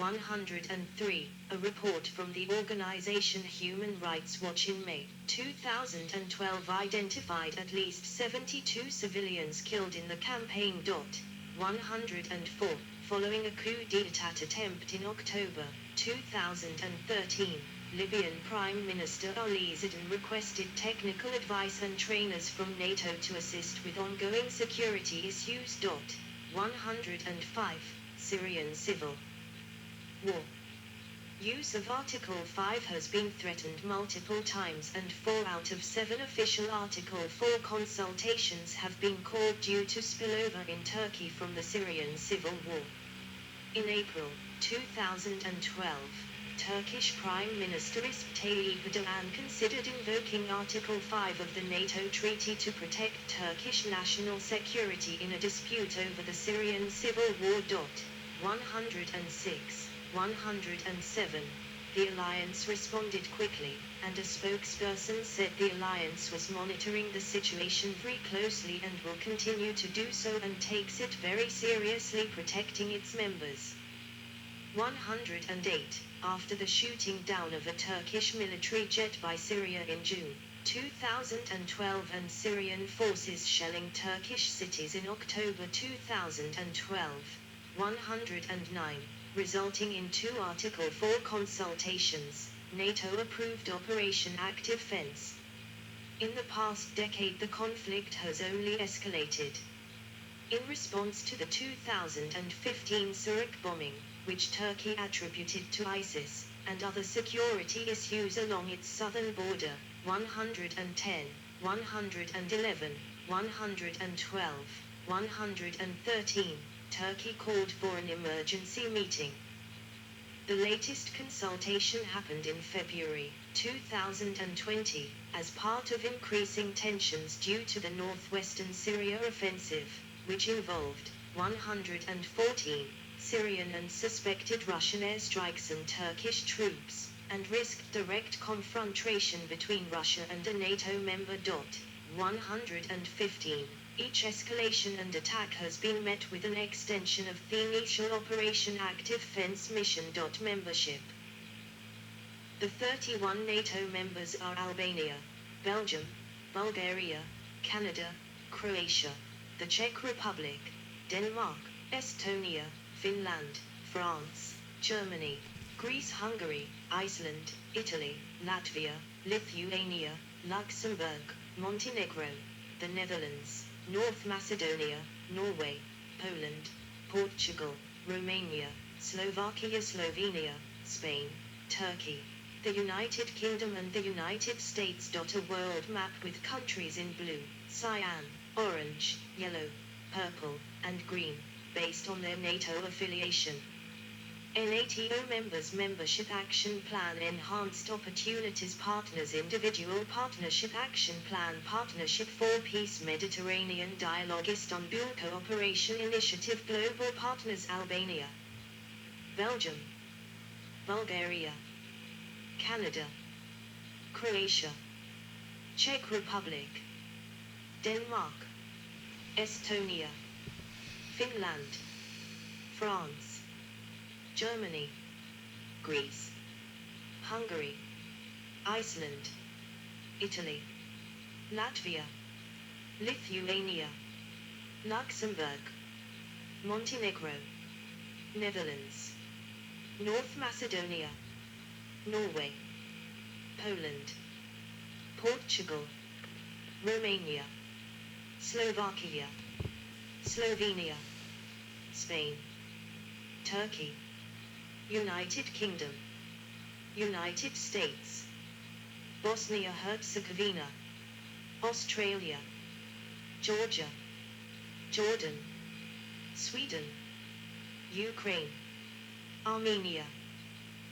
103. A report from the organization Human Rights Watch in May 2012 identified at least 72 civilians killed in the campaign. 104. Following a coup d'état attempt in October 2013, Libyan Prime Minister Ali Zidane requested technical advice and trainers from NATO to assist with ongoing security issues. 105. Syrian civil war. Use of Article 5 has been threatened multiple times, and 4 out of 7 official Article 4 consultations have been called due to spillover in Turkey from the Syrian civil war. In April 2012, Turkish Prime Minister Recep Tayyip Erdogan considered invoking Article 5 of the NATO treaty to protect Turkish national security in a dispute over the Syrian civil war. 106. 107. The alliance responded quickly, and a spokesperson said the alliance was monitoring the situation very closely and will continue to do so and takes it very seriously, protecting its members. 108. After the shooting down of a Turkish military jet by Syria in June 2012 and Syrian forces shelling Turkish cities in October 2012, 109, resulting in 2 Article 4 consultations, NATO approved Operation Active Fence. In the past decade, the conflict has only escalated. In response to the 2015 Zurich bombing, which Turkey attributed to ISIS, and other security issues along its southern border, 110, 111, 112, 113, Turkey called for an emergency meeting. The latest consultation happened in February 2020, as part of increasing tensions due to the northwestern Syria offensive, which involved 114 Syrian and suspected Russian airstrikes and Turkish troops, and risked direct confrontation between Russia and a NATO member. 115. Each escalation and attack has been met with an extension of the initial Operation Active Fence mission. Membership. The 31 NATO members are Albania, Belgium, Bulgaria, Canada, Croatia, the Czech Republic, Denmark, Estonia, Finland, France, Germany, Greece, Hungary, Iceland, Italy, Latvia, Lithuania, Luxembourg, Montenegro, the Netherlands, North Macedonia, Norway, Poland, Portugal, Romania, Slovakia, Slovenia, Spain, Turkey, the United Kingdom and the United States. A world map with countries in blue, cyan, orange, yellow, purple, and green, based on their NATO affiliation. NATO members Membership Action Plan, Enhanced Opportunities, Partners, Individual Partnership Action Plan, Partnership for Peace, Mediterranean Dialogue, Istanbul Cooperation Initiative, Global Partners, Albania, Belgium, Bulgaria, Canada, Croatia, Czech Republic, Denmark, Estonia, Finland, France, Germany, Greece, Hungary, Iceland, Italy, Latvia, Lithuania, Luxembourg, Montenegro, Netherlands, North Macedonia, Norway, Poland, Portugal, Romania, Slovakia, Slovenia, Spain, Turkey, United Kingdom, United States, Bosnia-Herzegovina, Australia, Georgia, Jordan, Sweden, Ukraine, Armenia,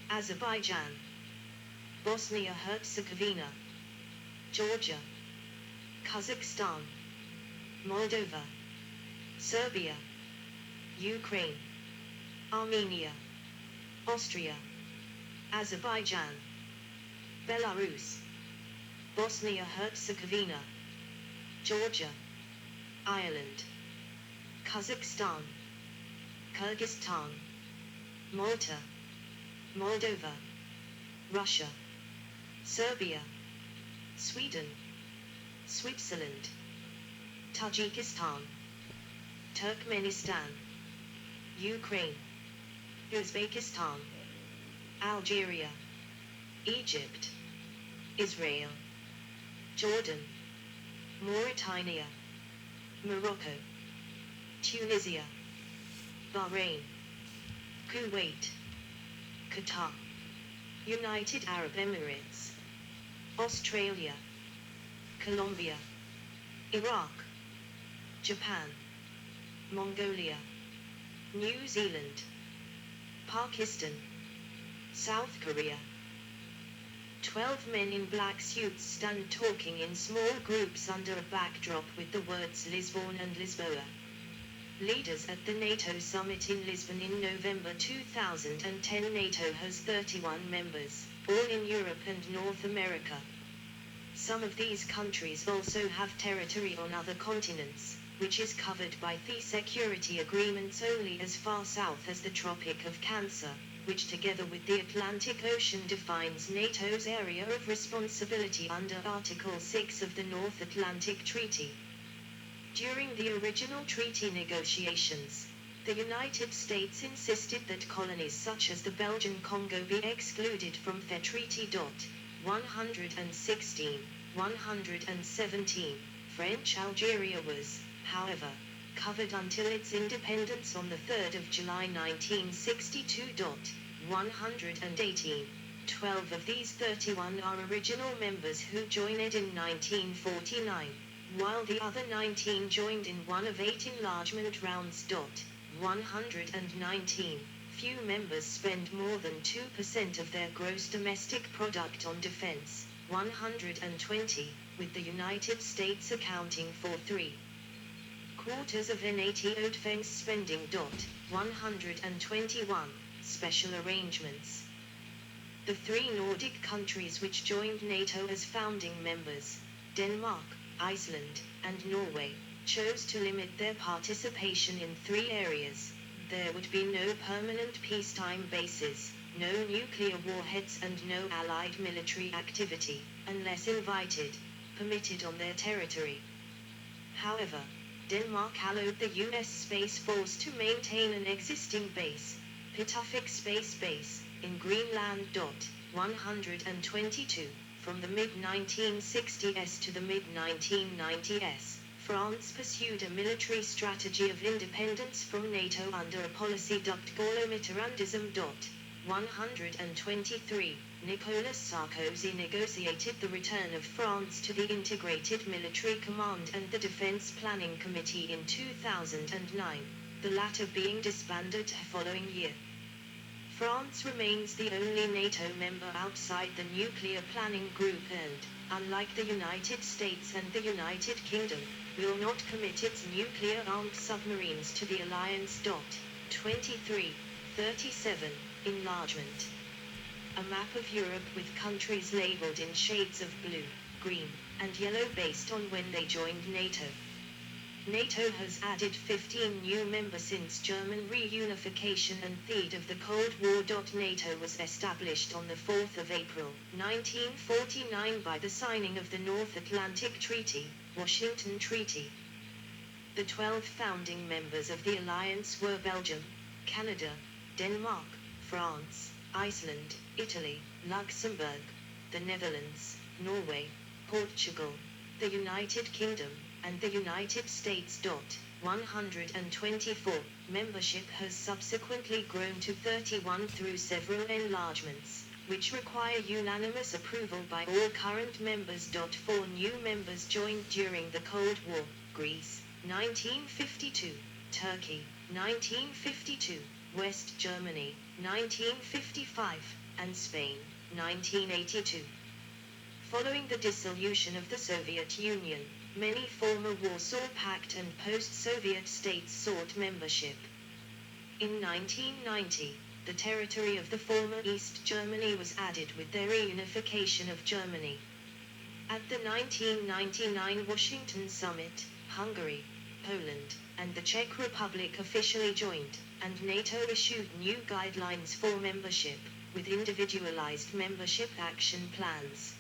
Azerbaijan, Bosnia-Herzegovina, Georgia, Kazakhstan, Moldova, Serbia, Ukraine, Armenia, Austria, Azerbaijan, Belarus, Bosnia-Herzegovina, Georgia, Ireland, Kazakhstan, Kyrgyzstan, Malta, Moldova, Russia, Serbia, Sweden, Switzerland, Tajikistan, Turkmenistan, Ukraine, Uzbekistan, Algeria, Egypt, Israel, Jordan, Mauritania, Morocco, Tunisia, Bahrain, Kuwait, Qatar, United Arab Emirates, Australia, Colombia, Iraq, Japan, Mongolia, New Zealand, Pakistan, South Korea. 12 men in black suits stand talking in small groups under a backdrop with the words Lisbon and Lisboa. Leaders at the NATO summit in Lisbon in November 2010. NATO has 31 members, all in Europe and North America. Some of these countries also have territory on other continents, which is covered by the security agreements only as far south as the Tropic of Cancer, which together with the Atlantic Ocean defines NATO's area of responsibility under Article 6 of the North Atlantic Treaty. During the original treaty negotiations, the United States insisted that colonies such as the Belgian Congo be excluded from the treaty. 116, 117. French Algeria was, however, covered until its independence on the 3rd of July 1962. 118. 12 of these 31 are original members who joined in 1949, while the other 19 joined in one of 8 enlargement rounds. 119. Few members spend more than 2% of their gross domestic product on defense. 120, with the United States accounting for 3/4 of NATO defense spending. 121. Special arrangements. The 3 Nordic countries which joined NATO as founding members, Denmark, Iceland, and Norway, chose to limit their participation in 3 areas. There would be no permanent peacetime bases, no nuclear warheads and no allied military activity, unless invited, permitted on their territory. However, Denmark allowed the US Space Force to maintain an existing base, Pitufik Space Base, in Greenland. 122. From the mid-1960s to the mid-1990s, France pursued a military strategy of independence from NATO under a policy dubbed Gaulomitterrandism. 123. Nicolas Sarkozy negotiated the return of France to the Integrated Military Command and the Defense Planning Committee in 2009, the latter being disbanded the following year. France remains the only NATO member outside the Nuclear Planning Group and, unlike the United States and the United Kingdom, will not commit its nuclear-armed submarines to the alliance. 23:37. Enlargement. A map of Europe with countries labeled in shades of blue, green, and yellow based on when they joined NATO. NATO has added 15 new members since German reunification and the end of the Cold War. NATO was established on the 4th of April, 1949 by the signing of the North Atlantic Treaty, Washington Treaty. The 12 founding members of the alliance were Belgium, Canada, Denmark, France, Iceland, Italy, Luxembourg, the Netherlands, Norway, Portugal, the United Kingdom, and the United States. 124. Membership has subsequently grown to 31 through several enlargements, which require unanimous approval by all current members. 4 new members joined during the Cold War: Greece, 1952, Turkey, 1952, West Germany, 1955, and Spain, 1982. Following the dissolution of the Soviet Union, many former Warsaw Pact and post-Soviet states sought membership. In 1990, the territory of the former East Germany was added with the reunification of Germany. At the 1999 Washington Summit, Hungary, Poland, and the Czech Republic officially joined, and NATO issued new guidelines for membership. with individualized membership action plans.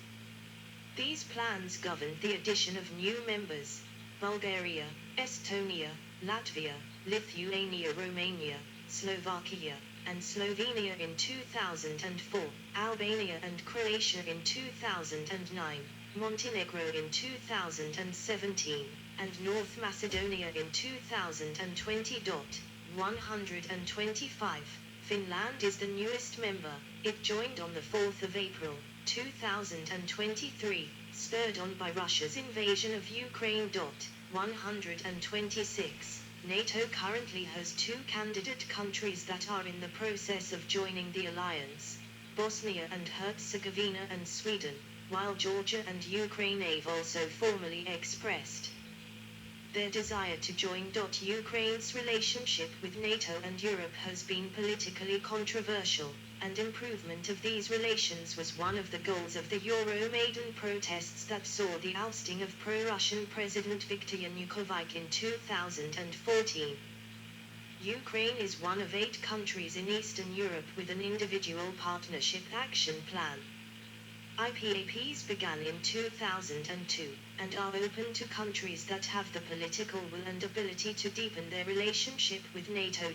These plans governed the addition of new members: Bulgaria, Estonia, Latvia, Lithuania, Romania, Slovakia, and Slovenia in 2004, Albania and Croatia in 2009, Montenegro in 2017, and North Macedonia in 2020. 125. Finland is the newest member. It joined on the 4th of April, 2023, spurred on by Russia's invasion of Ukraine. 126. NATO currently has 2 candidate countries that are in the process of joining the alliance: Bosnia and Herzegovina and Sweden, while Georgia and Ukraine have also formally expressed their desire to join. Ukraine's relationship with NATO and Europe has been politically controversial, and improvement of these relations was one of the goals of the Euromaidan protests that saw the ousting of pro-Russian President Viktor Yanukovych in 2014. Ukraine is one of 8 countries in Eastern Europe with an individual partnership action plan. IPAPs began in 2002, and are open to countries that have the political will and ability to deepen their relationship with NATO.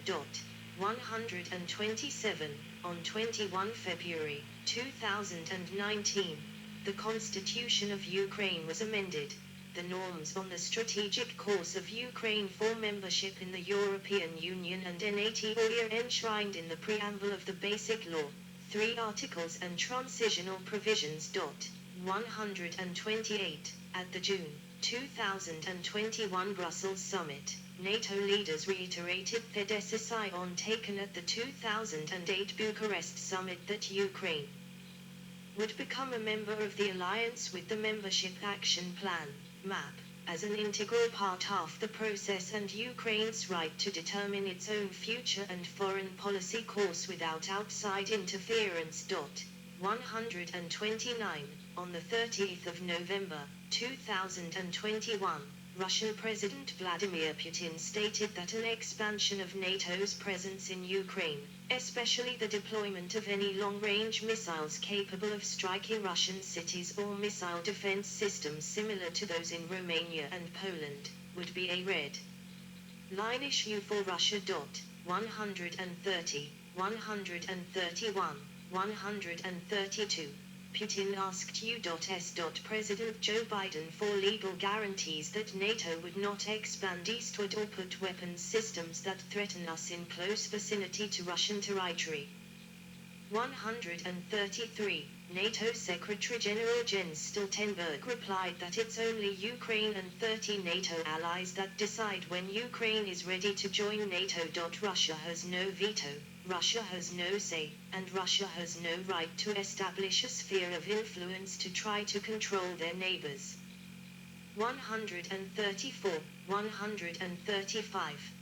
127. On 21 February 2019, the Constitution of Ukraine was amended. The norms on the strategic course of Ukraine for membership in the European Union and NATO are enshrined in the preamble of the Basic Law, 3 articles and transitional provisions. 128. At the June 2021 Brussels summit, NATO leaders reiterated their decision taken at the 2008 Bucharest summit that Ukraine would become a member of the alliance with the Membership Action Plan, MAP, as an integral part of the process, and Ukraine's right to determine its own future and foreign policy course without outside interference. 129. On the 30th of November, 2021, Russian President Vladimir Putin stated that an expansion of NATO's presence in Ukraine, especially the deployment of any long-range missiles capable of striking Russian cities or missile defense systems similar to those in Romania and Poland, would be a red line issue for Russia. 130, 131, 132. Putin asked U.S. President Joe Biden for legal guarantees that NATO would not expand eastward or put weapons systems that threaten us in close vicinity to Russian territory. 133. NATO Secretary-General Jens Stoltenberg replied that it's only Ukraine and 30 NATO allies that decide when Ukraine is ready to join NATO. Russia has no veto, Russia has no say, and Russia has no right to establish a sphere of influence to try to control their neighbors. 134, 135.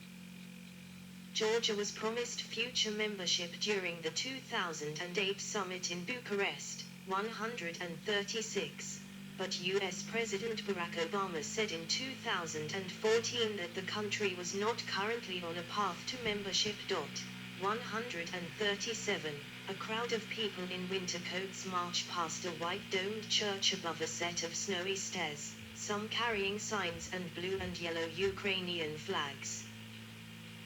Georgia was promised future membership during the 2008 summit in Bucharest. 136. But U.S. President Barack Obama said in 2014 that the country was not currently on a path to membership. 137. A crowd of people in winter coats march past a white-domed church above a set of snowy stairs, some carrying signs and blue and yellow Ukrainian flags.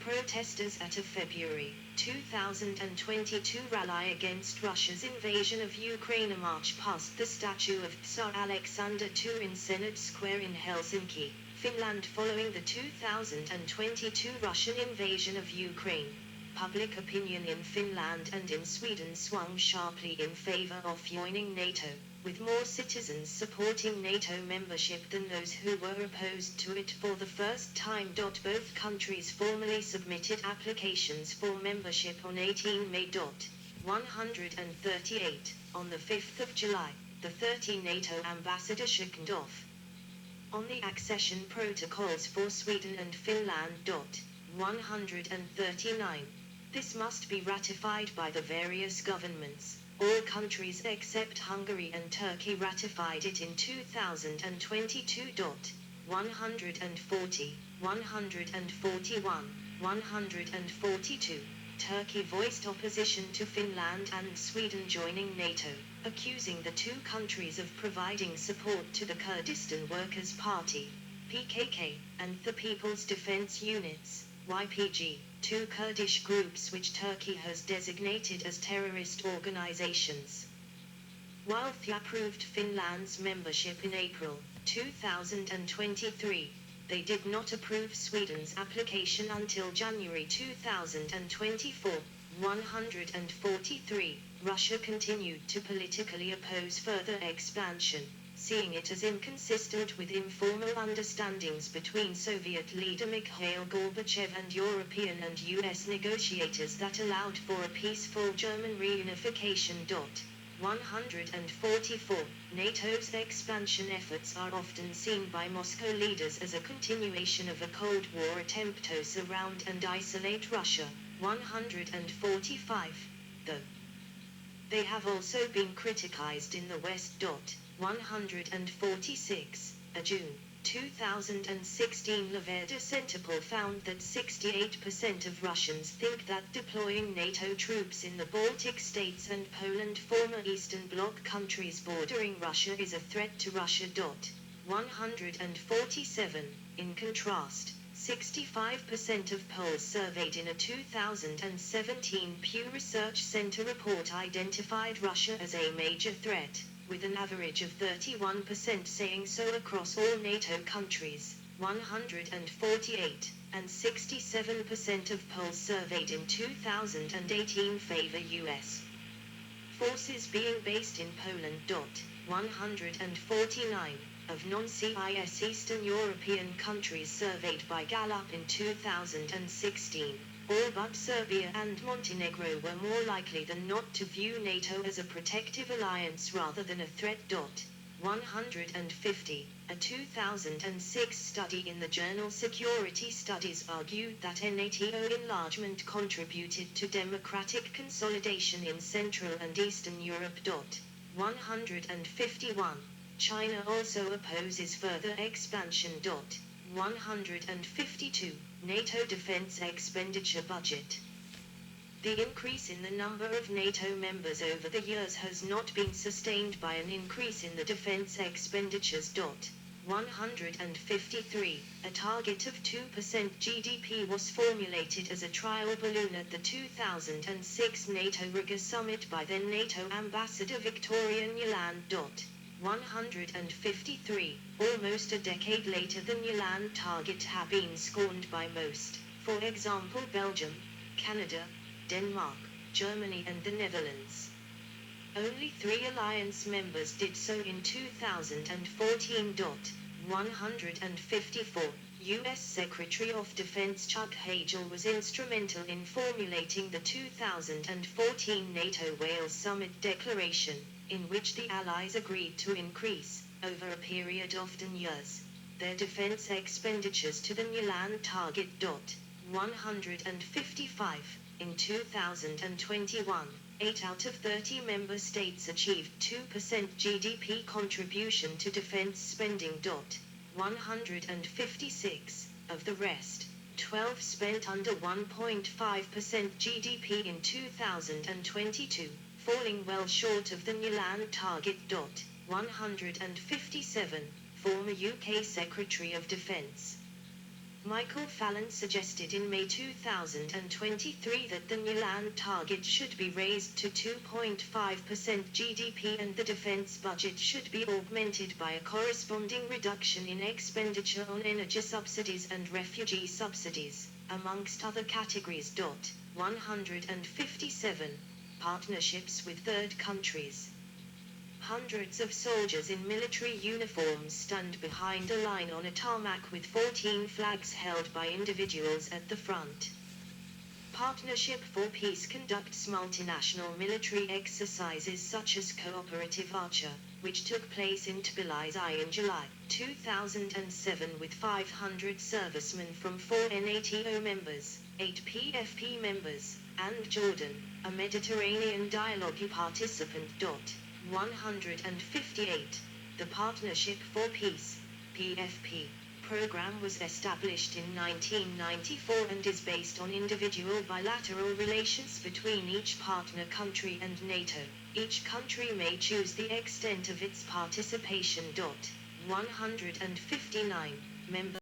Protesters at a February 2022 rally against Russia's invasion of Ukraine march past the statue of Tsar Alexander II in Senate Square in Helsinki, Finland following the 2022 Russian invasion of Ukraine. Public opinion in Finland and in Sweden swung sharply in favor of joining NATO, with more citizens supporting NATO membership than those who were opposed to it for the first time. Both countries formally submitted applications for membership on 18 May. 138. On the 5th of July, the 30 NATO ambassadors signed off on the accession protocols for Sweden and Finland. 139. This must be ratified by the various governments. All countries except Hungary and Turkey ratified it in 2022. 140, 141, 142. Turkey voiced opposition to Finland and Sweden joining NATO, accusing the two countries of providing support to the Kurdistan Workers' Party, PKK, and the People's Defense Units, YPG, two Kurdish groups which Turkey has designated as terrorist organizations. While they approved Finland's membership in April 2023, they did not approve Sweden's application until January 2024. 143. Russia continued to politically oppose further expansion, seeing it as inconsistent with informal understandings between Soviet leader Mikhail Gorbachev and European and US negotiators that allowed for a peaceful German reunification. 144. NATO's expansion efforts are often seen by Moscow leaders as a continuation of a Cold War attempt to surround and isolate Russia. 145. Though they have also been criticized in the West. 146. A June 2016 Levada Center poll found that 68% of Russians think that deploying NATO troops in the Baltic states and Poland, former Eastern Bloc countries bordering Russia, is a threat to Russia. 147. In contrast, 65% of Poles surveyed in a 2017 Pew Research Center report identified Russia as a major threat, with an average of 31% saying so across all NATO countries. 148, and 67% of Poles surveyed in 2018 favor US forces being based in Poland. 149. Of non-CIS Eastern European countries surveyed by Gallup in 2016, all but Serbia and Montenegro were more likely than not to view NATO as a protective alliance rather than a threat. 150. A 2006 study in the journal Security Studies argued that NATO enlargement contributed to democratic consolidation in Central and Eastern Europe. 151. China also opposes further expansion. 152. NATO defense expenditure budget. The increase in the number of NATO members over the years has not been sustained by an increase in the defense expenditures. 153. A target of 2% GDP was formulated as a trial balloon at the 2006 NATO Riga summit by then NATO Ambassador Victoria Nuland. 153. Almost a decade later, the Nuland target had been scorned by most, for example Belgium, Canada, Denmark, Germany and the Netherlands. Only 3 alliance members did so in 2014. 154. U.S. Secretary of Defense Chuck Hagel was instrumental in formulating the 2014 NATO Wales Summit Declaration, in which the Allies agreed to increase, over a period often years, their defense expenditures to the Nuland target. 155. In 2021, 8 out of 30 member states achieved 2% GDP contribution to defense spending. 156. Of the rest, 12 spent under 1.5% GDP in 2022, falling well short of the Nuland target. 157. Former UK Secretary of Defence Michael Fallon suggested in May 2023 that the Nuland target should be raised to 2.5% GDP and the defence budget should be augmented by a corresponding reduction in expenditure on energy subsidies and refugee subsidies, amongst other categories. 157. Partnerships with third countries. Hundreds of soldiers in military uniforms stand behind a line on a tarmac with 14 flags held by individuals at the front. Partnership for Peace conducts multinational military exercises such as Cooperative Archer, which took place in Tbilisi in July 2007 with 500 servicemen from 4 NATO members, 8 PFP members, and Jordan, a Mediterranean Dialogue participant. 158. The Partnership for Peace, PFP, program was established in 1994 and is based on individual bilateral relations between each partner country and NATO. Each country may choose the extent of its participation. 159. Member